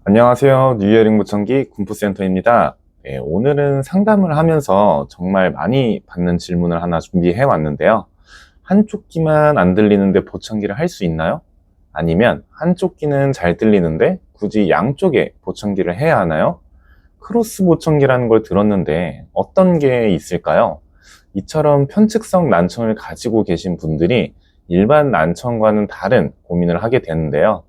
안녕하세요. 뉴이어링 보청기 군포센터입니다. 네, 오늘은 상담을 하면서 정말 많이 받는 질문을 하나 준비해 왔는데요. 한쪽 귀만 안 들리는데 보청기를 할 수 있나요? 아니면 한쪽 귀는 잘 들리는데 굳이 양쪽에 보청기를 해야 하나요? 크로스 보청기라는 걸 들었는데 어떤 게 있을까요? 이처럼 편측성 난청을 가지고 계신 분들이 일반 난청과는 다른 고민을 하게 되는데요.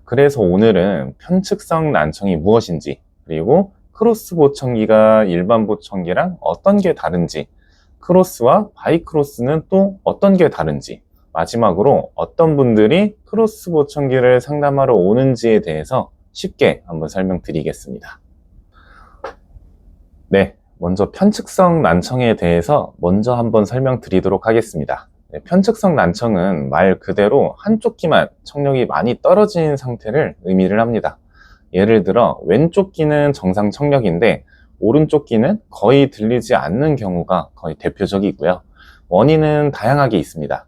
그래서 오늘은 편측성 난청이 무엇인지, 그리고 크로스 보청기가 일반 보청기랑 어떤 게 다른지, 크로스와 바이크로스는 또 어떤 게 다른지, 마지막으로 어떤 분들이 크로스 보청기를 상담하러 오는지에 대해서 쉽게 한번 설명드리겠습니다. 네, 먼저 편측성 난청에 대해서 먼저 한번 설명드리도록 하겠습니다. 네, 편측성 난청은 말 그대로 한쪽 귀만 청력이 많이 떨어진 상태를 의미를 합니다. 예를 들어 왼쪽 귀는 정상 청력인데 오른쪽 귀는 거의 들리지 않는 경우가 거의 대표적이고요. 원인은 다양하게 있습니다.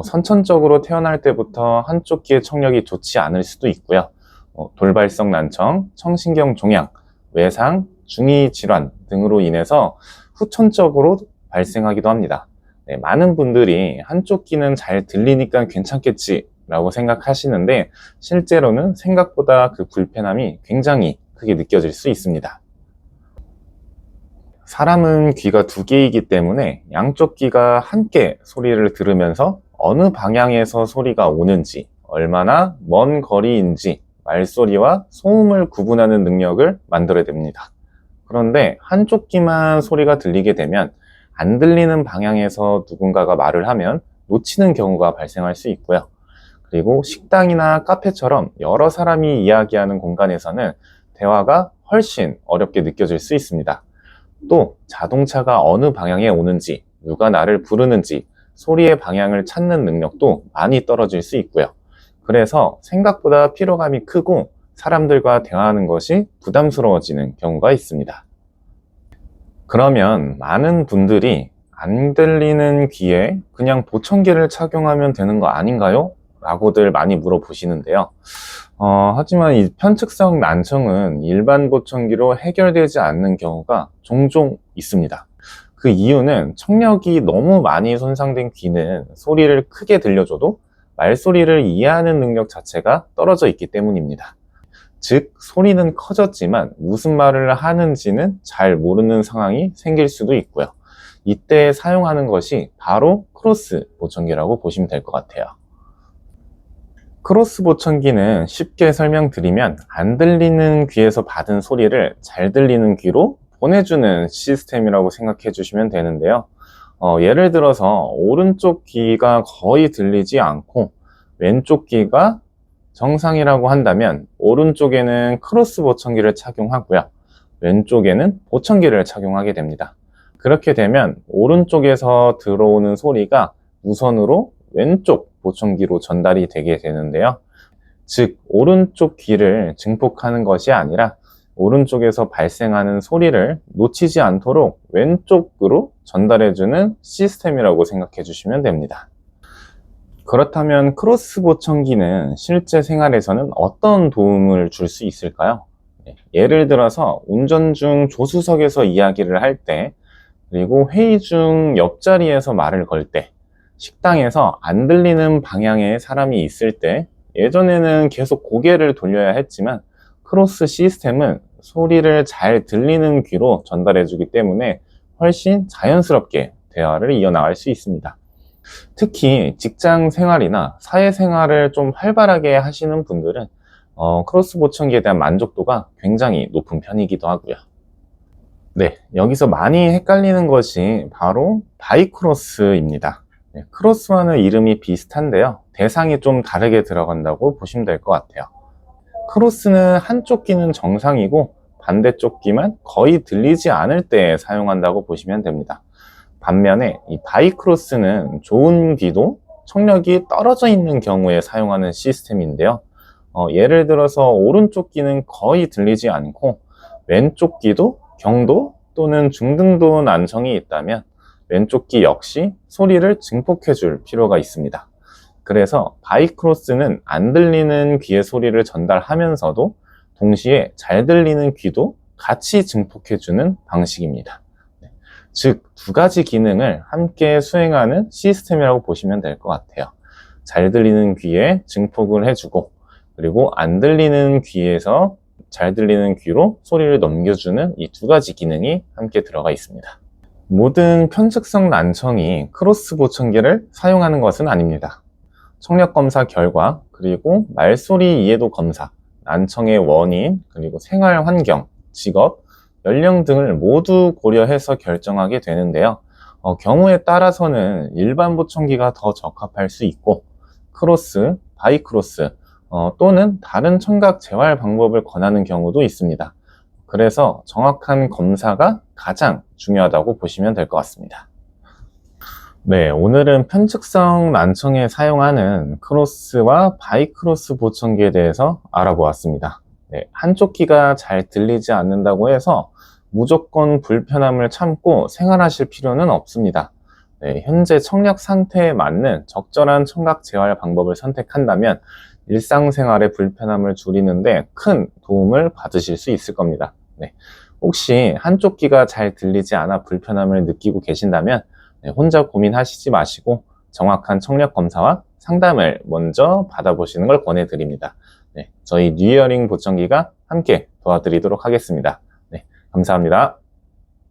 선천적으로 태어날 때부터 한쪽 귀의 청력이 좋지 않을 수도 있고요. 돌발성 난청, 청신경 종양, 외상, 중이 질환 등으로 인해서 후천적으로 발생하기도 합니다. 네, 많은 분들이 한쪽 귀는 잘 들리니까 괜찮겠지 라고 생각하시는데 실제로는 생각보다 그 불편함이 굉장히 크게 느껴질 수 있습니다. 사람은 귀가 두 개이기 때문에 양쪽 귀가 함께 소리를 들으면서 어느 방향에서 소리가 오는지, 얼마나 먼 거리인지 말소리와 소음을 구분하는 능력을 만들어야 됩니다. 그런데 한쪽 귀만 소리가 들리게 되면 안 들리는 방향에서 누군가가 말을 하면 놓치는 경우가 발생할 수 있고요. 그리고 식당이나 카페처럼 여러 사람이 이야기하는 공간에서는 대화가 훨씬 어렵게 느껴질 수 있습니다. 또 자동차가 어느 방향에 오는지, 누가 나를 부르는지 소리의 방향을 찾는 능력도 많이 떨어질 수 있고요. 그래서 생각보다 피로감이 크고 사람들과 대화하는 것이 부담스러워지는 경우가 있습니다. 그러면 많은 분들이 안 들리는 귀에 그냥 보청기를 착용하면 되는 거 아닌가요? 라고들 많이 물어보시는데요. 하지만 이 편측성 난청은 일반 보청기로 해결되지 않는 경우가 종종 있습니다. 그 이유는 청력이 너무 많이 손상된 귀는 소리를 크게 들려줘도 말소리를 이해하는 능력 자체가 떨어져 있기 때문입니다. 즉, 소리는 커졌지만 무슨 말을 하는지는 잘 모르는 상황이 생길 수도 있고요. 이때 사용하는 것이 바로 크로스 보청기라고 보시면 될 것 같아요. 크로스 보청기는 쉽게 설명드리면 안 들리는 귀에서 받은 소리를 잘 들리는 귀로 보내주는 시스템이라고 생각해 주시면 되는데요. 예를 들어서 오른쪽 귀가 거의 들리지 않고 왼쪽 귀가 정상이라고 한다면 오른쪽에는 크로스 보청기를 착용하고요. 왼쪽에는 보청기를 착용하게 됩니다. 그렇게 되면 오른쪽에서 들어오는 소리가 무선으로 왼쪽 보청기로 전달이 되게 되는데요. 즉, 오른쪽 귀를 증폭하는 것이 아니라 오른쪽에서 발생하는 소리를 놓치지 않도록 왼쪽으로 전달해주는 시스템이라고 생각해 주시면 됩니다. 그렇다면 크로스 보청기는 실제 생활에서는 어떤 도움을 줄 수 있을까요? 예를 들어서 운전 중 조수석에서 이야기를 할 때, 그리고 회의 중 옆자리에서 말을 걸 때, 식당에서 안 들리는 방향에 사람이 있을 때, 예전에는 계속 고개를 돌려야 했지만 크로스 시스템은 소리를 잘 들리는 귀로 전달해주기 때문에 훨씬 자연스럽게 대화를 이어나갈 수 있습니다. 특히 직장 생활이나 사회 생활을 좀 활발하게 하시는 분들은 크로스 보청기에 대한 만족도가 굉장히 높은 편이기도 하고요. 네, 여기서 많이 헷갈리는 것이 바로 바이크로스입니다. 네, 크로스와는 이름이 비슷한데요. 대상이 좀 다르게 들어간다고 보시면 될 것 같아요. 크로스는 한쪽 귀는 정상이고 반대쪽 귀만 거의 들리지 않을 때 사용한다고 보시면 됩니다. 반면에 이 바이크로스는 좋은 귀도 청력이 떨어져 있는 경우에 사용하는 시스템인데요. 예를 들어서 오른쪽 귀는 거의 들리지 않고 왼쪽 귀도 경도 또는 중등도 난청이 있다면 왼쪽 귀 역시 소리를 증폭해 줄 필요가 있습니다. 그래서 바이크로스는 안 들리는 귀의 소리를 전달하면서도 동시에 잘 들리는 귀도 같이 증폭해주는 방식입니다. 즉, 두 가지 기능을 함께 수행하는 시스템이라고 보시면 될 것 같아요. 잘 들리는 귀에 증폭을 해주고, 그리고 안 들리는 귀에서 잘 들리는 귀로 소리를 넘겨주는 이 두 가지 기능이 함께 들어가 있습니다. 모든 편측성 난청이 크로스 보청기를 사용하는 것은 아닙니다. 청력 검사 결과, 그리고 말소리 이해도 검사, 난청의 원인, 그리고 생활 환경, 직업, 연령 등을 모두 고려해서 결정하게 되는데요. 경우에 따라서는 일반 보청기가 더 적합할 수 있고, 크로스, 바이크로스, 또는 다른 청각 재활 방법을 권하는 경우도 있습니다. 그래서 정확한 검사가 가장 중요하다고 보시면 될 것 같습니다. 네, 오늘은 편측성 난청에 사용하는 크로스와 바이크로스 보청기에 대해서 알아보았습니다. 네, 한쪽 귀가 잘 들리지 않는다고 해서 무조건 불편함을 참고 생활하실 필요는 없습니다. 네, 현재 청력 상태에 맞는 적절한 청각 재활 방법을 선택한다면 일상생활의 불편함을 줄이는데 큰 도움을 받으실 수 있을 겁니다. 네, 혹시 한쪽 귀가 잘 들리지 않아 불편함을 느끼고 계신다면 혼자 고민하시지 마시고 정확한 청력 검사와 상담을 먼저 받아보시는 걸 권해드립니다. 네, 저희 뉴이어링 보청기가 함께 도와드리도록 하겠습니다. 네, 감사합니다.